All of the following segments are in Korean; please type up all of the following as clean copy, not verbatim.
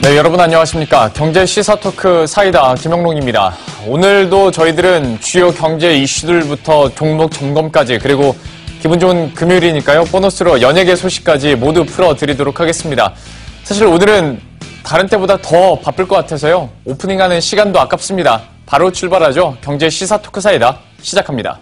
네, 여러분 안녕하십니까. 경제 시사 토크 사이다 김영롱입니다. 오늘도 저희들은 주요 경제 이슈들부터 종목 점검까지 그리고 기분 좋은 금요일이니까요. 보너스로 연예계 소식까지 모두 풀어드리도록 하겠습니다. 사실 오늘은 다른 때보다 더 바쁠 것 같아서요. 오프닝하는 시간도 아깝습니다. 바로 출발하죠. 경제 시사 토크 사이다 시작합니다.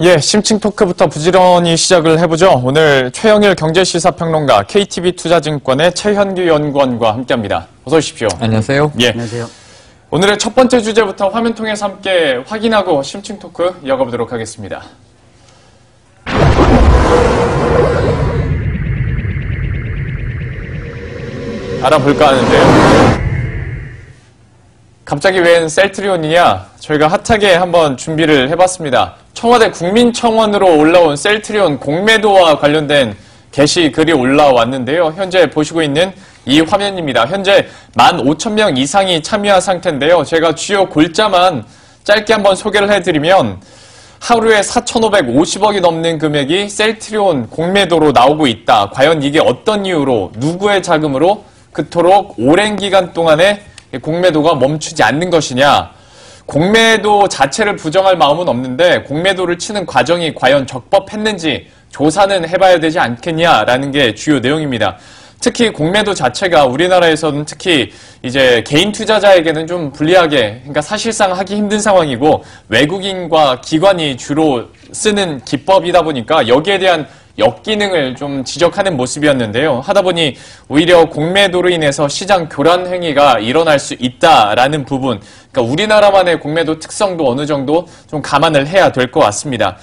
예, 심층 토크부터 부지런히 시작을 해보죠. 오늘 최영일 경제시사평론가, KTB투자증권의 최현규 연구원과 함께합니다. 어서 오십시오. 안녕하세요. 예. 안녕하세요. 오늘의 첫 번째 주제부터 화면 통해서 함께 확인하고 심층 토크 이어가보도록 하겠습니다. 알아볼까 하는데요. 갑자기 웬 셀트리온이냐? 저희가 핫하게 한번 준비를 해봤습니다. 청와대 국민청원으로 올라온 셀트리온 공매도와 관련된 게시글이 올라왔는데요. 현재 보시고 있는 이 화면입니다. 현재 15,000명 이상이 참여한 상태인데요. 제가 주요 골자만 짧게 한번 소개를 해드리면 하루에 4,550억이 넘는 금액이 셀트리온 공매도로 나오고 있다. 과연 이게 어떤 이유로 누구의 자금으로 그토록 오랜 기간 동안에 공매도가 멈추지 않는 것이냐. 공매도 자체를 부정할 마음은 없는데 공매도를 치는 과정이 과연 적법했는지 조사는 해봐야 되지 않겠냐라는 게 주요 내용입니다. 특히 공매도 자체가 우리나라에서는 특히 이제 개인 투자자에게는 좀 불리하게, 그러니까 사실상 하기 힘든 상황이고 외국인과 기관이 주로 쓰는 기법이다 보니까 여기에 대한 역기능을 좀 지적하는 모습이었는데요. 하다 보니 오히려 공매도로 인해서 시장 교란 행위가 일어날 수 있다라는 부분, 그러니까 우리나라만의 공매도 특성도 어느 정도 좀 감안을 해야 될 것 같습니다.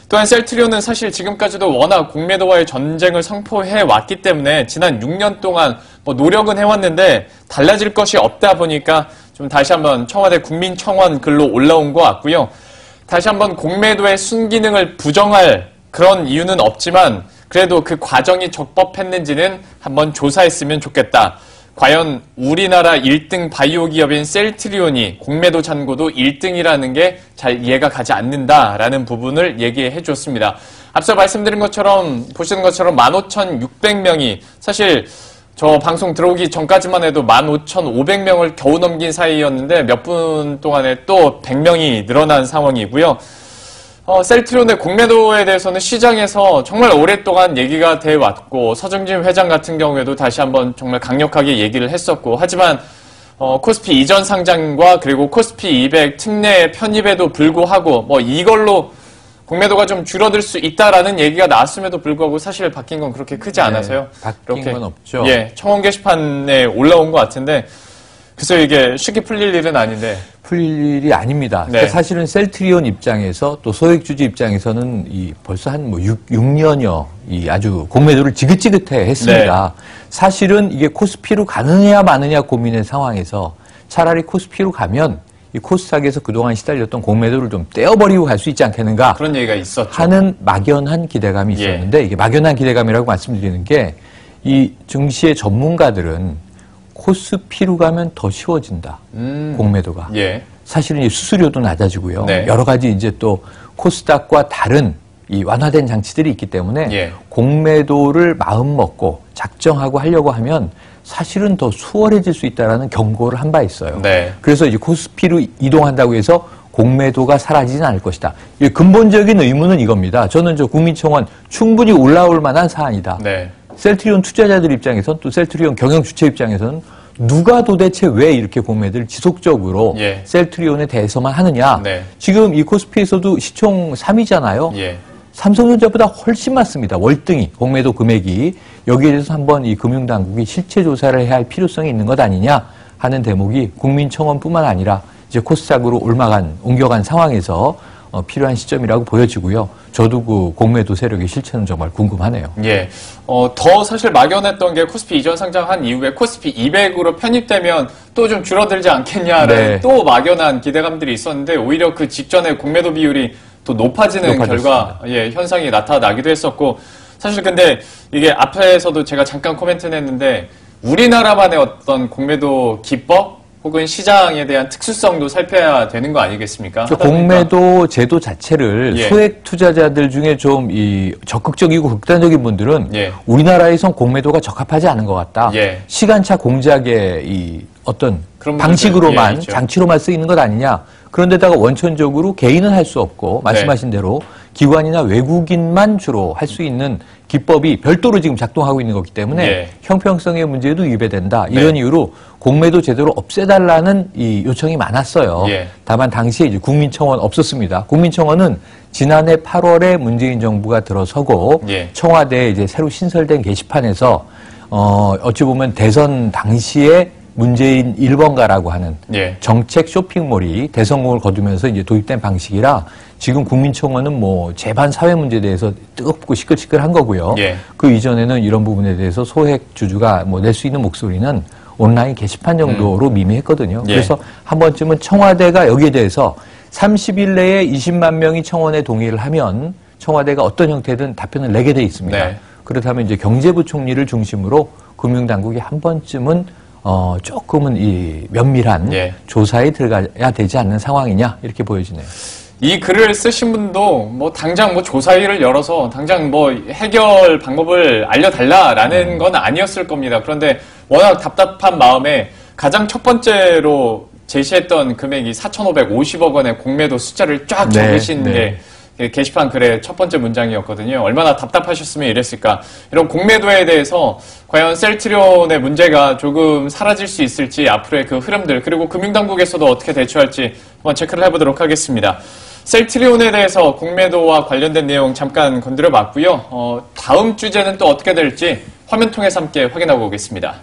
또한 셀트리온은 사실 지금까지도 워낙 공매도와의 전쟁을 선포해 왔기 때문에 지난 6년 동안 노력은 해왔는데 달라질 것이 없다 보니까 좀 다시 한번 청와대 국민청원 글로 올라온 것 같고요. 다시 한번 공매도의 순기능을 부정할 그런 이유는 없지만 그래도 그 과정이 적법했는지는 한번 조사했으면 좋겠다. 과연 우리나라 1등 바이오 기업인 셀트리온이 공매도 잔고도 1등이라는 게 잘 이해가 가지 않는다라는 부분을 얘기해 줬습니다. 앞서 말씀드린 것처럼 보시는 것처럼 15,600명이 사실 저 방송 들어오기 전까지만 해도 15,500명을 겨우 넘긴 사이였는데 몇 분 동안에 또 100명이 늘어난 상황이고요. 셀트리온의 공매도에 대해서는 시장에서 정말 오랫동안 얘기가 돼 왔고 서정진 회장 같은 경우에도 다시 한번 정말 강력하게 얘기를 했었고 하지만 코스피 이전 상장과 그리고 코스피 200 특례 편입에도 불구하고 이걸로 공매도가 좀 줄어들 수 있다라는 얘기가 나왔음에도 불구하고 사실 바뀐 건 그렇게 크지 않아서요. 바뀐 건 없죠. 예, 청원 게시판에 올라온 것 같은데 그래서 이게 쉽게 풀릴 일은 아닌데. 풀릴 일이 아닙니다. 네. 그러니까 사실은 셀트리온 입장에서 또 소액주주 입장에서는 벌써 한 6년여 아주 공매도를 지긋지긋해 했습니다. 네. 사실은 이게 코스피로 가느냐 마느냐 고민의 상황에서 차라리 코스피로 가면 이 코스닥에서 그동안 시달렸던 공매도를 좀 떼어버리고 갈 수 있지 않겠는가. 그런 얘기가 있었죠. 하는 막연한 기대감이 있었는데 이게 막연한 기대감이라고 말씀드리는 게 이 증시의 전문가들은 코스피로 가면 더 쉬워진다. 공매도가. 예. 사실은 수수료도 낮아지고요. 네. 여러 가지 이제 또 코스닥과 다른 이 완화된 장치들이 있기 때문에 예. 공매도를 마음 먹고 작정하고 하려고 하면 사실은 더 수월해질 수 있다라는 경고를 한 바 있어요. 네. 그래서 이제 코스피로 이동한다고 해서 공매도가 사라지진 않을 것이다. 이 근본적인 의무는 이겁니다. 저는 저 국민청원 충분히 올라올 만한 사안이다. 네. 셀트리온 투자자들 입장에선 또 셀트리온 경영 주체 입장에서는 누가 도대체 왜 이렇게 공매도를 지속적으로 예. 셀트리온에 대해서만 하느냐. 네. 지금 이 코스피에서도 시총 3위잖아요. 예. 삼성전자보다 훨씬 많습니다. 월등히 공매도 금액이. 여기에 대해서 한번 이 금융당국이 실체 조사를 해야 할 필요성이 있는 것 아니냐 하는 대목이 국민청원뿐만 아니라 이제 코스닥으로 옮겨간 상황에서 필요한 시점이라고 보여지고요. 저도 그 공매도 세력의 실체는 정말 궁금하네요. 예. 더 사실 막연했던 게 코스피 이전 상장한 이후에 코스피 200으로 편입되면 또 좀 줄어들지 않겠냐라는 네. 또 막연한 기대감들이 있었는데 오히려 그 직전에 공매도 비율이 또 높아지는 결과, 현상이 나타나기도 했었고 사실 근데 이게 앞에서도 제가 잠깐 코멘트는 했는데 우리나라만의 어떤 공매도 기법 혹은 시장에 대한 특수성도 살펴야 되는 거 아니겠습니까? 공매도 제도 자체를 예. 소액 투자자들 중에 좀 적극적이고 극단적인 분들은 예. 우리나라에선 공매도가 적합하지 않은 것 같다. 예. 시간차 공작의 어떤 그런 방식으로만 있죠. 장치로만 쓰이는 것 아니냐. 그런데다가 원천적으로 개인은 할 수 없고 말씀하신 대로 기관이나 외국인만 주로 할 수 있는 기법이 별도로 지금 작동하고 있는 거기 때문에 예. 형평성의 문제도 위배된다. 이런 이유로 공매도 제도를 없애달라는 이 요청이 많았어요. 예. 다만 당시에 이제 국민청원 없었습니다. 국민청원은 지난해 8월에 문재인 정부가 들어서고 예. 청와대에 이제 새로 신설된 게시판에서 어찌 보면 대선 당시에 문재인 1번가라고 하는 예. 정책 쇼핑몰이 대성공을 거두면서 이제 도입된 방식이라 지금 국민청원은 뭐 재반 사회 문제에 대해서 뜨겁고 시끌시끌한 거고요. 예. 그 이전에는 이런 부분에 대해서 소액 주주가 뭐 낼 수 있는 목소리는 온라인 게시판 정도로 미미했거든요. 예. 그래서 한 번쯤은 청와대가 여기에 대해서 30일 내에 20만 명이 청원에 동의를 하면 청와대가 어떤 형태든 답변을 내게 돼 있습니다. 네. 그렇다면 이제 경제부총리를 중심으로 금융당국이 한 번쯤은 조금은 이 면밀한 예. 조사에 들어가야 되지 않는 상황이냐 이렇게 보여지네요. 이 글을 쓰신 분도 뭐 당장 뭐 조사위를 열어서 당장 뭐 해결 방법을 알려달라라는 건 아니었을 겁니다. 그런데 워낙 답답한 마음에 가장 첫 번째로 제시했던 금액이 4,550억 원의 공매도 숫자를 쫙 적으신 게 게시판 글의 첫 번째 문장이었거든요. 얼마나 답답하셨으면 이랬을까. 이런 공매도에 대해서 과연 셀트리온의 문제가 조금 사라질 수 있을지 앞으로의 그 흐름들 그리고 금융당국에서도 어떻게 대처할지 한번 체크를 해보도록 하겠습니다. 셀트리온에 대해서 공매도와 관련된 내용 잠깐 건드려 봤고요. 다음 주제는 또 어떻게 될지 화면 통해서 함께 확인하고 오겠습니다.